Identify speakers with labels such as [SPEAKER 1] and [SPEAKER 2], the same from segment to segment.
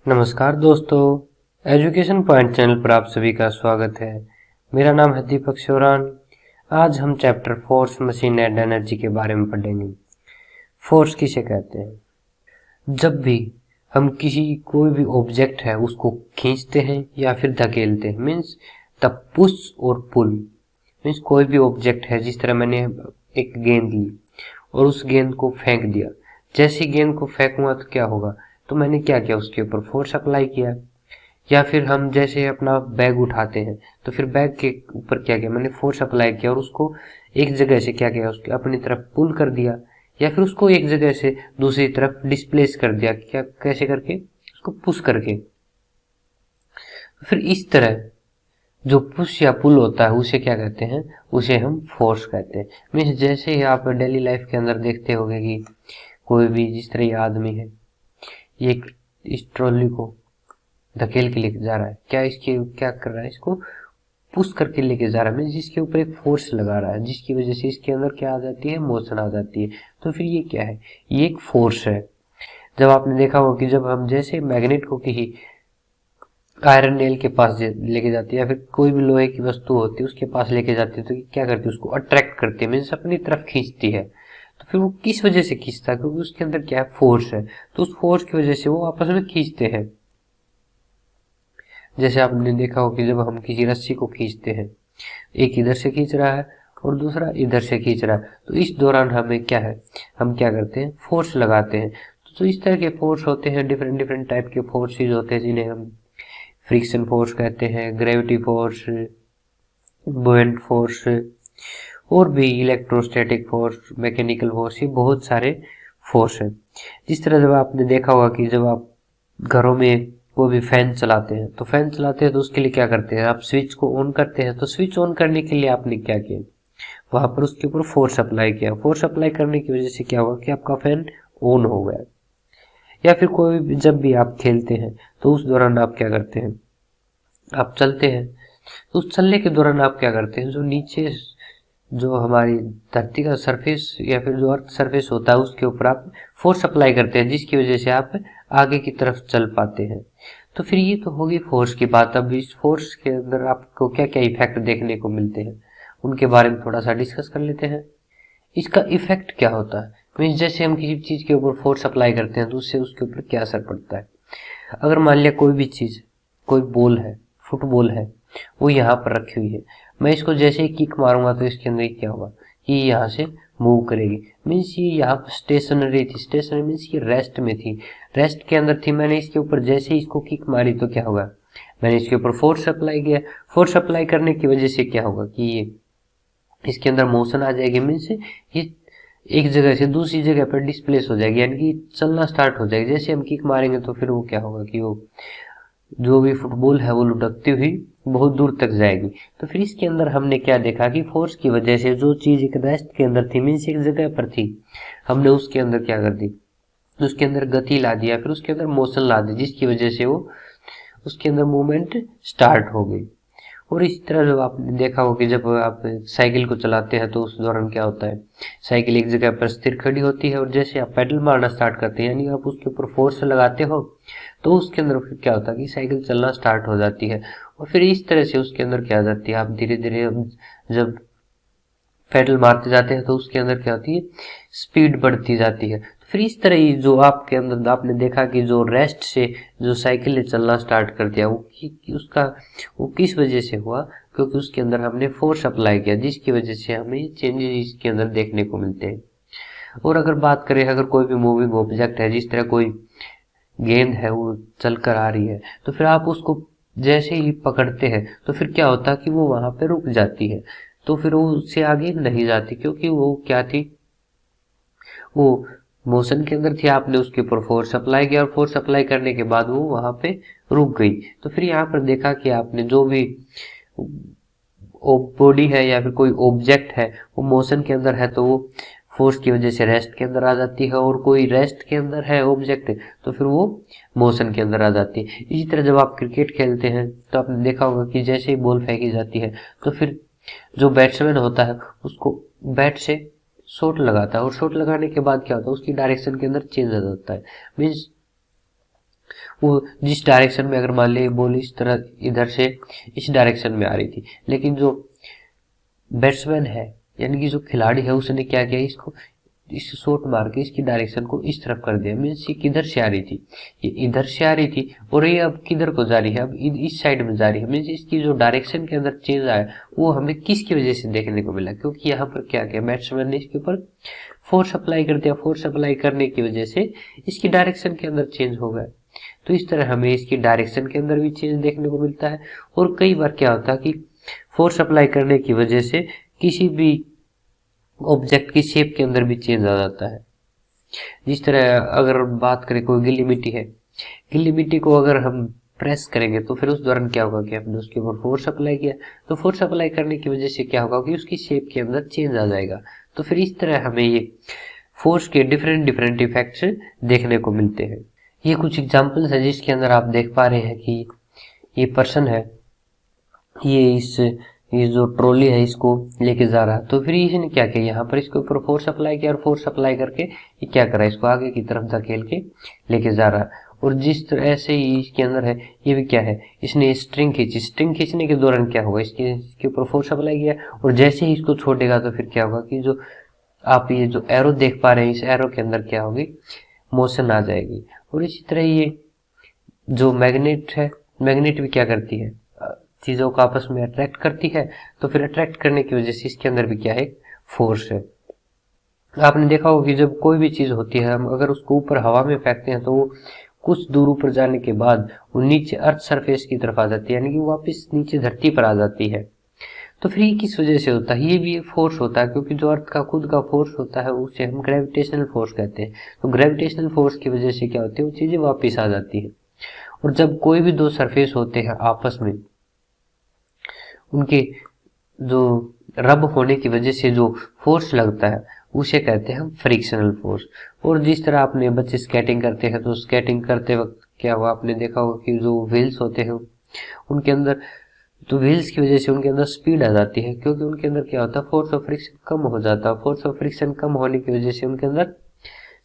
[SPEAKER 1] नमस्कार दोस्तों, education point channel पर आप सभी का स्वागत है। मेरा नाम है दीपक शिवरान। आज हम chapter force, machine and energy के बारे में पढ़ेंगे। फोर्स किसे कहते हैं? जब भी हम कोई भी ऑब्जेक्ट है उसको खींचते हैं या फिर धकेलते हैं, मीन्स द पुश और पुल। मीन्स कोई भी ऑब्जेक्ट है, जिस तरह मैंने एक गेंद ली और उस गेंद को फेंक दिया। जैसे ही गेंद को फेंकूंगा तो क्या होगा? तो मैंने क्या किया, उसके ऊपर फोर्स अप्लाई किया। या फिर हम जैसे अपना बैग उठाते हैं तो फिर बैग के ऊपर क्या किया, मैंने फोर्स अप्लाई किया और उसको एक जगह से क्या किया, उसके अपनी तरफ पुल कर दिया या फिर उसको एक जगह से दूसरी तरफ डिस्प्लेस कर दिया। क्या, कैसे करके? उसको पुश करके। फिर इस तरह जो पुश या पुल होता है उसे क्या कहते हैं? उसे हम फोर्स कहते हैं। मीन्स जैसे ही आप डेली लाइफ के अंदर देखते होंगे कि कोई भी, जिस तरह ये आदमी है, ये इस ट्रॉली को धकेल के लेके जा रहा है, क्या कर रहा है, इसको पुश करके लेके जा रहा है। मीन्स इसके ऊपर एक फोर्स लगा रहा है, जिसकी वजह से इसके अंदर क्या आ जाती है, मोशन आ जाती है। तो फिर ये क्या है? ये एक फोर्स है। जब आपने देखा होगा कि जब हम जैसे मैग्नेट को किसी आयरन नेल के पास लेके जाती है या फिर कोई भी लोहे की वस्तु होती है उसके पास लेके जाती है, तो क्या करती है, उसको अट्रैक्ट करती है, मीन्स अपनी तरफ खींचती है। तो फिर वो किस वजह से खींचता है? क्योंकि उसके अंदर क्या है, फोर्स है। तो उस फोर्स की वजह से वो आपस में खींचते हैं। जैसे आपने देखा हो कि जब हम किसी रस्सी को खींचते हैं, एक इधर से खींच रहा है और दूसरा इधर से खींच रहा है, तो इस दौरान हमें क्या है, हम क्या करते हैं, फोर्स लगाते हैं। तो इस तरह के फोर्स होते हैं, डिफरेंट डिफरेंट टाइप के फोर्सेज होते हैं, जिन्हें हम फ्रिक्शन फोर्स कहते हैं, ग्रेविटी फोर्स, बुएंट फोर्स, और भी इलेक्ट्रोस्टैटिक फोर्स, मैकेनिकल फोर्स, ये बहुत सारे फोर्स है। जिस तरह जब आपने देखा होगा कि जब आप घरों में कोई भी फैन चलाते हैं, तो फैन चलाते हैं तो उसके लिए क्या करते हैं, आप स्विच को ऑन करते हैं। तो स्विच ऑन करने के लिए आपने क्या किया, वहां पर उसके ऊपर फोर्स अप्लाई किया। फोर्स अप्लाई करने की वजह से क्या हुआ कि आपका फैन ऑन हो गया। या फिर कोई भी, जब भी आप खेलते हैं तो उस दौरान आप क्या करते हैं, आप चलते हैं, तो उस चलने के दौरान आप क्या करते हैं, जो नीचे जो हमारी धरती का सरफेस या फिर जो अर्थ सरफेस होता है उसके ऊपर आप फोर्स अप्लाई करते हैं, जिसकी वजह से आप आगे की तरफ चल पाते हैं। तो फिर ये तो होगी फोर्स की बात। अब इस फोर्स के अंदर आपको क्या क्या इफेक्ट देखने को मिलते हैं, उनके बारे में थोड़ा सा डिस्कस कर लेते हैं। इसका इफेक्ट क्या होता है? मीन्स जैसे हम किसी चीज के ऊपर फोर्स अप्लाई करते हैं तो उससे उसके ऊपर क्या असर पड़ता है। अगर मान लिया कोई भी चीज, कोई बॉल है, फुटबॉल है, वो यहाँ पर रखी हुई है, मैं इसको जैसे ही किक मारूंगा तो इसके अंदर क्या होगा कि यहाँ से मूव करेगी। मीन्स ये यहाँ पर स्टेशनरी थी, स्टेशनरी मीन्स ये रेस्ट में थी, रेस्ट के अंदर थी। मैंने इसके ऊपर जैसे ही इसको किक मारी तो क्या होगा, मैंने इसके ऊपर फोर्स अप्लाई किया। फोर्स अप्लाई करने की वजह से क्या होगा कि ये इसके अंदर मोशन आ जाएगी। मीन्स ये एक जगह से दूसरी जगह पर डिस्प्लेस हो जाएगी, यानी कि चलना स्टार्ट हो जाएगी। जैसे हम किक मारेंगे तो फिर वो क्या होगा कि वो जो भी फुटबॉल है वो लुढ़कती हुई बहुत दूर तक जाएगी। तो फिर इसके अंदर हमने क्या देखा कि फोर्स की वजह से जो चीज एक रेस्ट के अंदर थी, मीन्स एक जगह पर थी, हमने उसके अंदर क्या कर दी, उसके अंदर गति ला दिया, फिर उसके अंदर मोशन ला दी, जिसकी वजह से वो उसके अंदर मूवमेंट स्टार्ट हो गई। और इस तरह जब आपने देखा हो कि जब आप साइकिल को चलाते हैं तो उस दौरान क्या होता है, साइकिल एक जगह पर स्थिर खड़ी होती है और जैसे आप पेडल मारना स्टार्ट करते हैं, यानी आप उसके ऊपर फोर्स लगाते हो, तो उसके अंदर फिर क्या होता है कि साइकिल चलना स्टार्ट हो जाती है। और फिर इस तरह से उसके अंदर क्या आ जाती है, आप धीरे धीरे जब पेडल मारते जाते हैं तो उसके अंदर क्या होती है, स्पीड बढ़ती जाती है। तो फिर इस तरह ही जो आपके अंदर आपने देखा कि जो रेस्ट से जो साइकिल ने चलना स्टार्ट कर दिया, वो किस वजह से हुआ, क्योंकि उसके अंदर हमने फोर्स अप्लाई किया, जिसकी वजह से हमें चेंजेस इसके अंदर देखने को मिलते हैं। और अगर बात करें, अगर कोई भी मूविंग ऑब्जेक्ट है, जिस तरह कोई गेंद है वो चल कर आ रही है, तो फिर आप उसको जैसे ही पकड़ते हैं तो फिर क्या होता है कि वो वहां पे रुक जाती है। तो फिर वो उससे आगे नहीं जाती, क्योंकि वो क्या थी, वो मोशन के अंदर थी। आपने उसके ऊपर फोर्स अप्लाई किया और फोर्स अप्लाई करने के बाद वो वहां पे रुक गई। तो फिर यहाँ पर देखा कि आपने जो भी बॉडी है या फिर कोई ऑब्जेक्ट है वो मोशन के अंदर है तो वो फोर्स की वजह से रेस्ट के अंदर आ जाती है, और कोई रेस्ट के अंदर है ऑब्जेक्ट तो फिर वो मोशन के अंदर आ जाती है। इसी तरह जब आप क्रिकेट खेलते हैं तो आपने देखा होगा कि जैसे ही बॉल फेंकी जाती है तो फिर जो बैट्समैन होता है उसको बैट से शॉट लगाता है, और शॉट लगाने के बाद क्या होता है, उसकी डायरेक्शन के अंदर चेंज आ जाता है। मीन्स वो जिस डायरेक्शन में, अगर मान ली बॉल इस तरह इधर से इस डायरेक्शन में आ रही थी, लेकिन जो बैट्समैन है यानी कि जो खिलाड़ी है उसने क्या किया, इसको इस शॉट मार के इसकी डायरेक्शन को इस तरफ कर दिया। मीन्स ये किधर से आ रही थी, ये इधर से आ रही थी और ये अब किधर को जा रही है, अब इस साइड में जा रही है। मीन्स इसकी जो डायरेक्शन के अंदर चेंज आया वो हमें किसकी वजह से देखने को मिला, क्योंकि यहाँ पर क्या किया, बैट्समैन ने इसके ऊपर फोर्स अप्लाई कर दिया। फोर्स अप्लाई करने की वजह से इसकी डायरेक्शन के अंदर चेंज हो गया। तो इस तरह हमें इसकी डायरेक्शन के अंदर भी चेंज देखने को मिलता है। और कई बार क्या होता है कि फोर्स अप्लाई करने की वजह से किसी भी ऑब्जेक्ट की शेप के अंदर भी चेंज आ जाता है। जिस तरह अगर बात करें, कोई गीली मिट्टी है, गीली मिट्टी को अगर हम प्रेस करेंगे तो फिर उस दौरान क्या होगा कि हमने उसके ऊपर फोर्स अप्लाई किया, तो फोर्स अप्लाई करने की वजह से क्या होगा कि उसकी शेप के अंदर चेंज आ जाएगा। तो फिर इस तरह हमें ये फोर्स के डिफरेंट डिफरेंट इफेक्ट्स देखने को मिलते हैं। ये कुछ एग्जाम्पल्स है जिसके अंदर आप देख पा रहे हैं कि ये पर्सन है, ये जो ट्रॉली है इसको लेके जा रहा है। तो फिर इसने क्या किया, यहाँ पर इसके ऊपर फोर्स अप्लाई किया और फोर्स अप्लाई करके ये क्या करा, इसको आगे की तरफ धकेल के लेके जा रहा है। और जिस तरह से ही इसके अंदर है, ये भी क्या है, इसने स्ट्रिंग खींची। स्ट्रिंग खींचने के दौरान क्या होगा, इसके ऊपर फोर्स अप्लाई किया और जैसे ही इसको छोड़ेगा तो फिर क्या होगा कि जो आप ये जो एरो देख पा रहे हैं, इस एरो के अंदर क्या होगी, मोशन आ जाएगी। और इसी तरह ये जो मैग्नेट है, मैग्नेट भी क्या करती है, चीजों को आपस में अट्रैक्ट करती है। तो फिर अट्रैक्ट करने की वजह से इसके अंदर भी क्या है, फोर्स है। आपने देखा होगा कि जब कोई भी चीज होती है, हम अगर उसको ऊपर हवा में फेंकते हैं तो वो कुछ दूर ऊपर जाने के बाद वो नीचे अर्थ सरफेस की तरफ आ जाती है, यानी कि वापस नीचे धरती पर आ जाती है। तो फिर ये किस वजह से होता है, ये भी एक फोर्स होता है, क्योंकि जो अर्थ का खुद का फोर्स होता है उसे हम ग्रेविटेशनल फोर्स कहते हैं। तो ग्रेविटेशनल फोर्स की वजह से क्या होती है, वो चीजें वापस आ जाती है। और जब कोई भी दो सरफेस होते हैं आपस में, उनके जो रब होने की वजह से जो फोर्स लगता है उसे कहते हैं हम फ्रिक्शनल फोर्स। और जिस तरह आपने बच्चे स्केटिंग करते हैं तो स्केटिंग करते वक्त क्या हुआ, आपने देखा होगा कि जो व्हील्स होते हैं उनके अंदर, तो व्हील्स की वजह से उनके अंदर स्पीड आ जाती है, क्योंकि उनके अंदर क्या होता है, फोर्स ऑफ फ्रिक्शन कम हो जाता है। फोर्स ऑफ फ्रिक्शन कम होने की वजह से उनके अंदर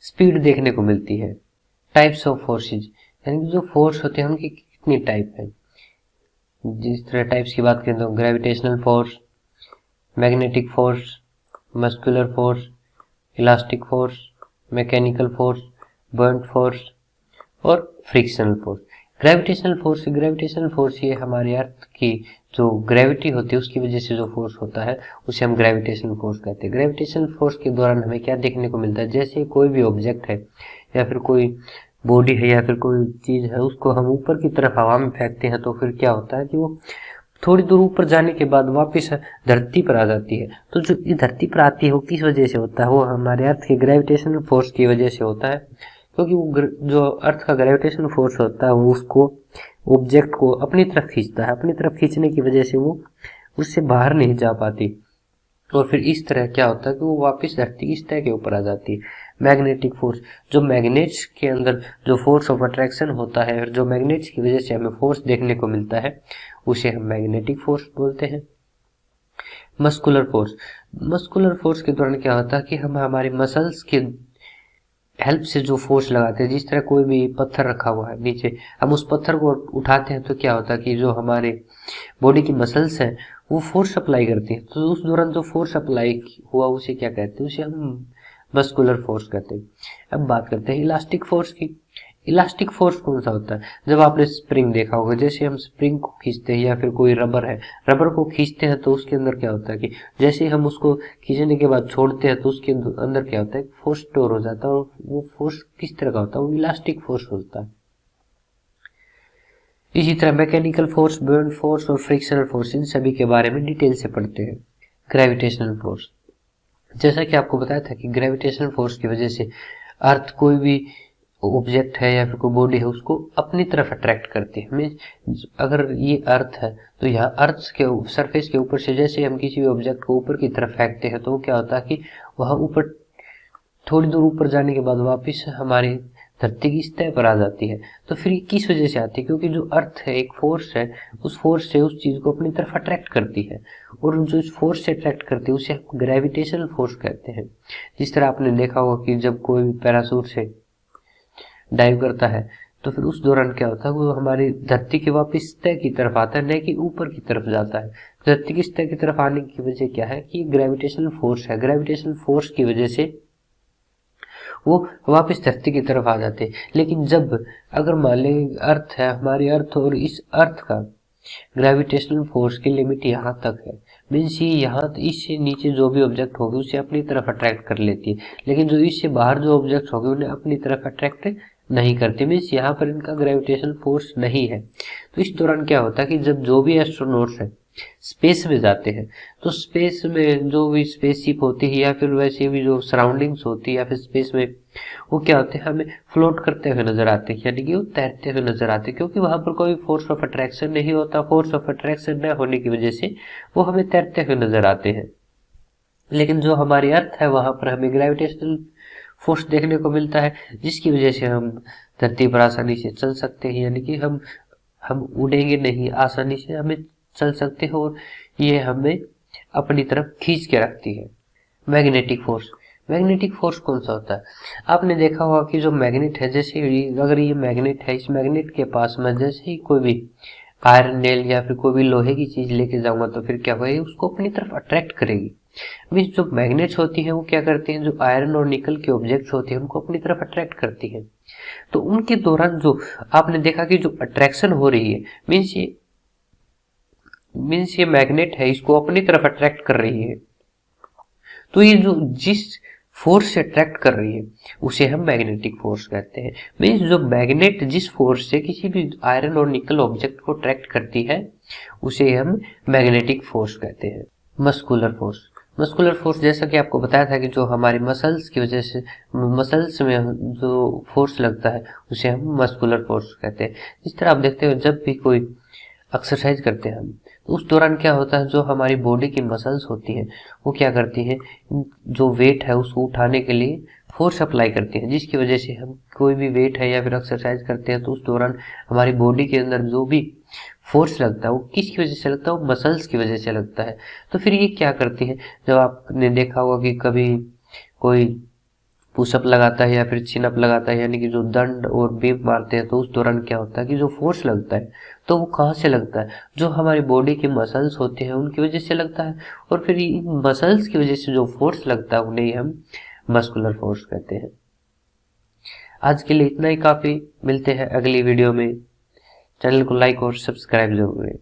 [SPEAKER 1] स्पीड देखने को मिलती है। टाइप्स ऑफ फोर्सेज, यानी कि जो फोर्स होते हैं उनकी कितनी टाइप है। जिस तरह टाइप्स की बात करें तो gravitational force, magnetic force, muscular force, elastic force, mechanical force, burnt force और फ्रिक्शनल फोर्स। ग्रेविटेशनल फोर्स ये हमारे अर्थ की जो ग्रेविटी होती है उसकी वजह से जो फोर्स होता है उसे हम ग्रेविटेशनल फोर्स कहते हैं। ग्रेविटेशनल फोर्स के दौरान हमें क्या देखने को मिलता है, जैसे कोई भी ऑब्जेक्ट है या फिर कोई बॉडी है या फिर कोई चीज है, उसको हम ऊपर की तरफ हवा में फेंकते हैं तो फिर क्या होता है कि वो थोड़ी दूर ऊपर जाने के बाद वापस धरती पर आ जाती है। तो जो ये धरती पर आती है वो किस वजह से होता है, वो हमारे अर्थ के ग्रेविटेशनल फोर्स की वजह से होता है। क्योंकि वो जो अर्थ का ग्रेविटेशनल फोर्स होता है वो उसको ऑब्जेक्ट को अपनी तरफ खींचता है, अपनी तरफ खींचने की वजह से वो उससे बाहर नहीं जा पाती और फिर इस तरह क्या होता है कि वो वापस धरती की सतह के ऊपर आ जाती है। मैग्नेटिक फोर्स, जो मैग्नेट्स के अंदर जो फोर्स ऑफ अट्रैक्शन होता है और जो मैग्नेट्स की वजह से हमें फोर्स देखने को मिलता है उसे हम मैग्नेटिक फोर्स बोलते हैं। मस्कुलर फोर्स के दौरान क्या होता है कि हम हमारे मसल्स के हेल्प से जो फोर्स लगाते हैं, जिस तरह कोई भी पत्थर रखा हुआ है नीचे, हम उस पत्थर को उठाते हैं तो क्या होता है कि जो हमारे बॉडी की मसल्स हैं वो फोर्स अप्लाई करती हैं। तो उस दौरान जो फोर्स अप्लाई हुआ उसे क्या कहते हैं, उसे हम मस्कुलर फोर्स कहते हैं। अब बात करते हैं इलास्टिक फोर्स की। इलास्टिक फोर्स कौन सा होता है, जब आपने स्प्रिंग देखा होगा, जैसे हम स्प्रिंग को खींचते हैं या फिर कोई रबर है, रबर को खींचते हैं तो उसके अंदर क्या होता है कि जैसे हम उसको खींचने के बाद छोड़ते हैं तो उसके अंदर क्या होता है, फोर्स स्टोर हो जाता है। और वो फोर्स किस तरह का होता है, वो इलास्टिक फोर्स होता है। इसी तरह मैकेनिकल फोर्स, बर्न फोर्स और फ्रिक्शनल फोर्स, इन सभी के बारे में डिटेल से पढ़ते हैं। ग्रेविटेशनल फोर्स, जैसा कि आपको बताया था कि ग्रेविटेशनल फोर्स की वजह से अर्थ कोई भी ऑब्जेक्ट है या फिर कोई बॉडी है उसको अपनी तरफ अट्रैक्ट करती है। मीन्स अगर ये अर्थ है तो यहाँ अर्थ के सरफेस के ऊपर से जैसे हम किसी भी ऑब्जेक्ट को ऊपर की तरफ फेंकते हैं तो वो क्या होता है कि वहाँ ऊपर थोड़ी दूर ऊपर जाने के बाद वापस हमारी धरती की सतह पर आ जाती है। तो फिर किस वजह से आती है, क्योंकि जो अर्थ है एक फोर्स है, उस फोर्स से उस चीज को अपनी तरफ अट्रैक्ट करती है और जो इस फोर्स से अट्रैक्ट करती है उसे ग्रेविटेशनल फोर्स कहते हैं। जिस तरह आपने देखा होगा कि जब कोई भी पैराशूट से डाइव करता है तो फिर उस दौरान क्या होता है, वो हमारी धरती के वापस सतह की तरफ आता है, न कि ऊपर की तरफ जाता है। धरती की सतह की तरफ आने की वजह क्या है कि ग्रेविटेशनल फोर्स है। ग्रेविटेशनल फोर्स की वजह से वो वापस धरती की तरफ आ जाते हैं। लेकिन जब अगर मान लें अर्थ है, हमारी अर्थ, और इस अर्थ का ग्रेविटेशनल फोर्स की लिमिट यहाँ तक है, मीन्स ये यहाँ इससे नीचे जो भी ऑब्जेक्ट होगी उसे अपनी तरफ अट्रैक्ट कर लेती है, लेकिन जो इससे बाहर जो ऑब्जेक्ट होगी उन्हें अपनी तरफ अट्रैक्ट नहीं करती, मीन्स यहाँ पर इनका ग्रेविटेशनल फोर्स नहीं है। तो इस दौरान क्या होता है कि जब जो भी एस्ट्रोनॉट्स है स्पेस में जाते हैं, तो स्पेस में जो भी स्पेसशिप होती है या फिर वैसे भी जो सराउंडिंग्स होती है या फिर स्पेस में, वो क्या होते हैं, हमें फ्लोट करते हुए नजर आते हैं, यानी कि वो तैरते हुए नजर आते हैं, क्योंकि वहां पर कोई फोर्स ऑफ अट्रैक्शन नहीं होता। फोर्स ऑफ अट्रैक्शन न होने की वजह से वो हमें तैरते हुए नजर आते हैं। लेकिन जो हमारी अर्थ है वहां पर हमें ग्रेविटेशनल फोर्स देखने को मिलता है, जिसकी वजह से हम धरती पर आसानी से चल सकते हैं, यानी कि हम उड़ेंगे नहीं, आसानी से हमें चल सकते हैं, और ये हमें अपनी तरफ खींच के रखती है। मैग्नेटिक फोर्स, मैग्नेटिक फोर्स कौन सा होता है? आपने देखा होगा कि जो मैग्नेट है, जैसे अगर ये मैग्नेट है, इस मैग्नेट के पास मैं जैसे ही कोई भी आयरन नेल या फिर कोई भी लोहे की चीज लेके जाऊंगा तो फिर क्या होगा, उसको अपनी तरफ अट्रैक्ट करेगी। मीन्स जो मैग्नेट्स होती हैं वो क्या करते हैं, जो आयरन और निकल के ऑब्जेक्ट्स होते हैं उनको अपनी तरफ अट्रैक्ट करती हैं। तो उनके दौरान जो आपने देखा कि जो अट्रैक्शन हो रही है, मीन्स ये मैग्नेट है, इसको अपनी तरफ अट्रैक्ट कर रही है। तो ये जो जिस फोर्स से अट्रैक्ट कर रही है उसे हम मैग्नेटिक फोर्स कहते हैं। मीन्स जो मैग्नेट जिस फोर्स से किसी भी आयरन और निकल ऑब्जेक्ट को अट्रैक्ट करती है उसे हम मैग्नेटिक फोर्स कहते हैं। मस्कुलर फोर्स, मस्कुलर फोर्स जैसा कि आपको बताया था कि जो हमारी मसल्स की वजह से, मसल्स में जो फोर्स लगता है उसे हम मस्कुलर फोर्स कहते हैं। इस तरह आप देखते हो जब भी कोई एक्सरसाइज करते हैं हम, तो उस दौरान क्या होता है, जो हमारी बॉडी की मसल्स होती हैं वो क्या करती हैं, जो वेट है उसको उठाने के लिए फोर्स अप्लाई करती हैं, जिसकी वजह से हम कोई भी वेट है या फिर एक्सरसाइज करते हैं तो उस दौरान हमारी बॉडी के अंदर जो भी फोर्स लगता है वो किसकी वजह से लगता है, वो मसल्स की वजह से लगता है। तो फिर ये क्या करती है, जब आपने देखा होगा कि कभी कोई पुशअप लगाता है या फिर चिनअप लगाता है, यानी कि जो दंड और बीम मारते हैं, तो उस दौरान क्या होता है कि जो फोर्स लगता है तो वो कहाँ से लगता है, जो हमारी बॉडी के मसल्स होते हैं उनकी वजह से लगता है। और फिर इन मसल्स की वजह से जो फोर्स लगता है उन्हें हम मस्कुलर फोर्स कहते हैं। आज के लिए इतना ही काफी, मिलते हैं अगली वीडियो में। चैनल को लाइक और सब्सक्राइब जरूर करें।